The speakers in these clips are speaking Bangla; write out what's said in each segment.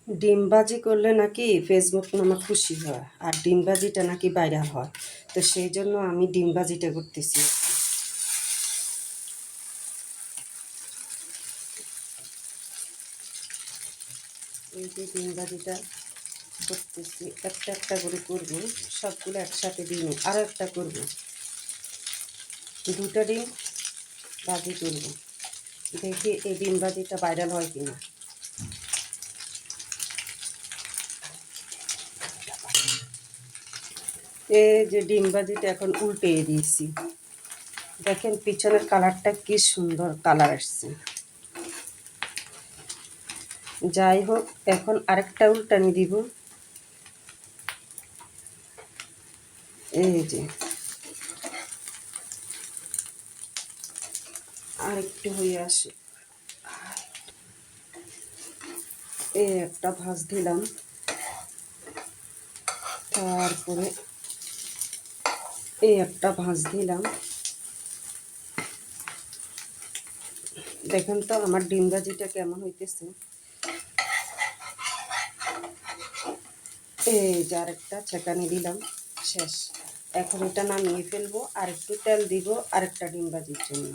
ডিমবাজি করলে নাকি ফেসবুক নামে খুশি হয়, আর ডিমবাজিটা নাকি ভাইরাল হয়। তো সেই জন্য আমি ডিমবাজিটা করতেছি। এই যে ডিমবাজিটা করতেছি, একটা একটা করে করবো, সবগুলো একসাথে দিই, আরও একটা করবো, দুটো ডিম বাজি করবো, দেখি এই ডিমবাজিটা ভাইরাল হয় কিনা। এই যে ডিমবাজিটা এখন উল্টে দিয়েছি, দেখেন পিছনের কালারটা কি সুন্দর কালার আসছে। যাই হোক, এখন আরেকটা উল্টানি দিব। এই যে আরেকটু হয়ে আসে, এই একটা ভাঁজ দিলাম, তারপরে এই একটা ভাঁজ দিলাম। দেখেন তো আমার ডিম ভাজিটা কেমন হইতেছে। এই যে আরেকটা ছেঁকানি দিলাম, শেষ। এখন এটা নামিয়ে ফেলবো, আর একটু তেল দিব আরেকটা ডিম ভাজির জন্য।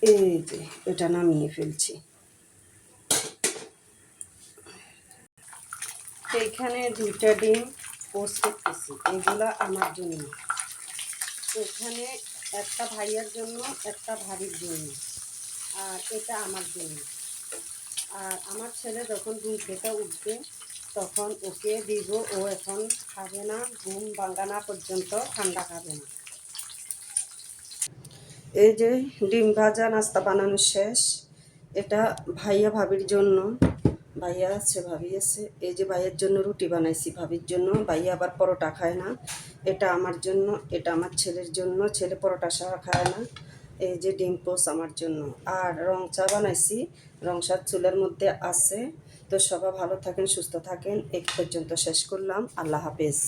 এই যে এটা নামিয়ে ফেলছি। এইখানে দুইটা ডিম পোস্ট করতেছি, এগুলা আমার জন্য। এখানে একটা ভাইয়ার জন্য, একটা ভাবির জন্য, আর এটা আমার জন্য। আর আমার ছেলে যখন ঘুম থেকে উঠবে তখন ওকে দিব, ও এখন খাবে না, ঘুম ভাঙা না পর্যন্ত ঠান্ডা খাবে না। এই যে ডিম ভাজা নাস্তা বানানো শেষ। এটা ভাইয়া ভাবির জন্য, ভাইয়া আছে ভাবি আছে। এই যে ভাইয়ের জন্য রুটি বানাইছি, ভাবির জন্য। ভাইয়া আবার পরোটা খায় না। এটা আমার জন্য, এটা আমার ছেলের জন্য, ছেলে পরোটা ছাড়া খায় না। এই যে ডিম পোস আমার জন্য। আর রং চা বানাইছি, রং চা চুলের মধ্যে আছে। তো সবাই ভালো থাকেন, সুস্থ থাকেন। এই পর্যন্ত শেষ করলাম। আল্লাহ হাফেজ।